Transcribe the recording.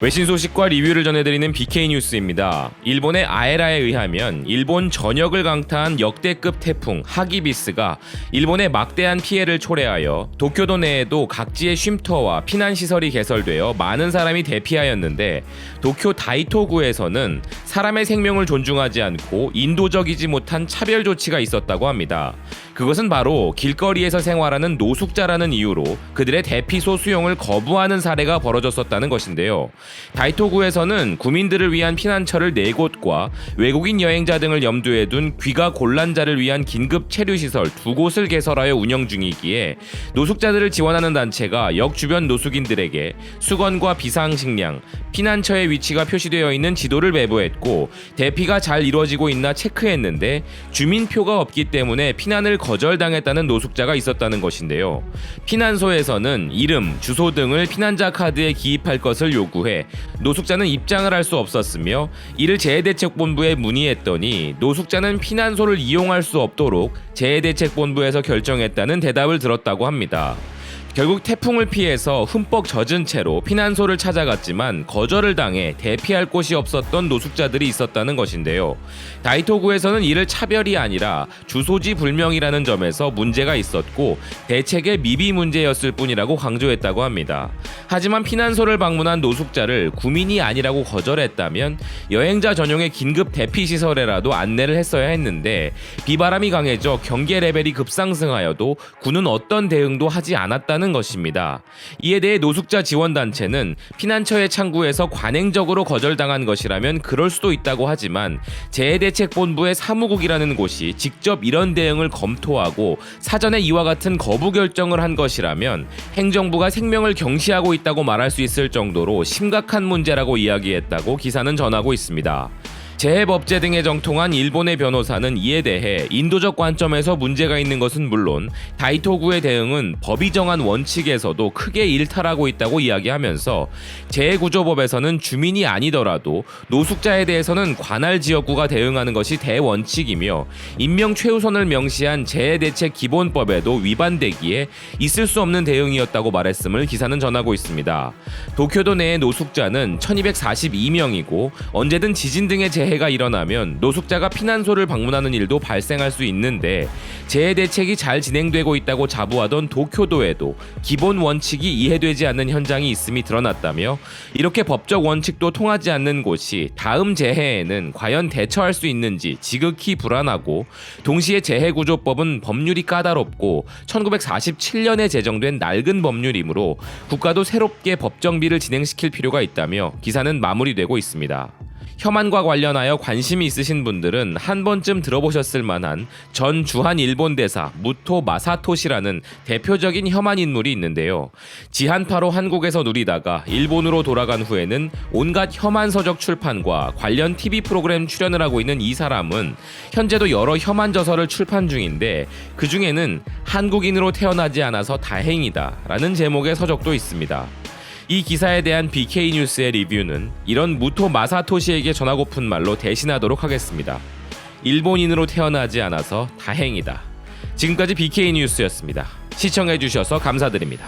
외신 소식과 리뷰를 전해드리는 BK 뉴스입니다. 일본의 아에라에 의하면 일본 전역을 강타한 역대급 태풍 하기비스가 일본에 막대한 피해를 초래하여 도쿄도 내에도 각지의 쉼터와 피난시설이 개설되어 많은 사람이 대피하였는데 도쿄 다이토구에서는 사람의 생명을 존중하지 않고 인도적이지 못한 차별 조치가 있었다고 합니다. 그것은 바로 길거리에서 생활하는 노숙자라는 이유로 그들의 대피소 수용을 거부하는 사례가 벌어졌었다는 것인데요. 다이토구에서는 구민들을 위한 피난처를 4곳과 외국인 여행자 등을 염두에 둔 귀가 곤란자를 위한 긴급 체류시설 2곳을 개설하여 운영 중이기에 노숙자들을 지원하는 단체가 역 주변 노숙인들에게 수건과 비상식량, 피난처의 위치가 표시되어 있는 지도를 배부했고 대피가 잘 이루어지고 있나 체크했는데 주민표가 없기 때문에 피난을 거절당했다는 노숙자가 있었다는 것인데요. 피난소에서는 이름, 주소 등을 피난자 카드에 기입할 것을 요구해 노숙자는 입장을 할 수 없었으며 이를 재해대책본부에 문의했더니 노숙자는 피난소를 이용할 수 없도록 재해대책본부에서 결정했다는 대답을 들었다고 합니다. 결국 태풍을 피해서 흠뻑 젖은 채로 피난소를 찾아갔지만 거절을 당해 대피할 곳이 없었던 노숙자들이 있었다는 것인데요. 다이토구에서는 이를 차별이 아니라 주소지 불명이라는 점에서 문제가 있었고 대책의 미비 문제였을 뿐이라고 강조했다고 합니다. 하지만 피난소를 방문한 노숙자를 구민이 아니라고 거절했다면 여행자 전용의 긴급 대피시설에라도 안내를 했어야 했는데 비바람이 강해져 경계 레벨이 급상승하여도 군은 어떤 대응도 하지 않았다는 것입니다. 이에 대해 노숙자 지원단체는 피난처의 창구에서 관행적으로 거절당한 것이라면 그럴 수도 있다고 하지만 재해대책본부의 사무국이라는 곳이 직접 이런 대응을 검토하고 사전에 이와 같은 거부 결정을 한 것이라면 행정부가 생명을 경시하고 있다고 말할 수 있을 정도로 심각한 문제라고 이야기했다고 기사는 전하고 있습니다. 재해법제 등에 정통한 일본의 변호사는 이에 대해 인도적 관점에서 문제가 있는 것은 물론 다이토구의 대응은 법이 정한 원칙에서도 크게 일탈하고 있다고 이야기하면서 재해구조법에서는 주민이 아니더라도 노숙자에 대해서는 관할 지역구가 대응하는 것이 대원칙이며 인명 최우선을 명시한 재해대책 기본법에도 위반되기에 있을 수 없는 대응이었다고 말했음을 기사는 전하고 있습니다. 도쿄도 내의 노숙자는 1242명이고 언제든 지진 등의 재해가 일어나면 노숙자가 피난소를 방문하는 일도 발생할 수 있는데 재해 대책이 잘 진행되고 있다고 자부하던 도쿄도에도 기본 원칙이 이해되지 않는 현장이 있음이 드러났다며 이렇게 법적 원칙도 통하지 않는 곳이 다음 재해에는 과연 대처할 수 있는지 지극히 불안하고 동시에 재해구조법은 법률이 까다롭고 1947년에 제정된 낡은 법률이므로 국가도 새롭게 법정비를 진행시킬 필요가 있다며 기사는 마무리되고 있습니다. 혐한과 관련하여 관심이 있으신 분들은 한 번쯤 들어보셨을 만한 전 주한 일본 대사 무토 마사토시라는 대표적인 혐한 인물이 있는데요. 지한파로 한국에서 누리다가 일본으로 돌아간 후에는 온갖 혐한 서적 출판과 관련 TV 프로그램 출연을 하고 있는 이 사람은 현재도 여러 혐한 저서를 출판 중인데 그 중에는 한국인으로 태어나지 않아서 다행이다 라는 제목의 서적도 있습니다. 이 기사에 대한 BK 뉴스의 리뷰는 이런 무토 마사토시에게 전하고픈 말로 대신하도록 하겠습니다. 일본인으로 태어나지 않아서 다행이다. 지금까지 BK 뉴스였습니다. 시청해주셔서 감사드립니다.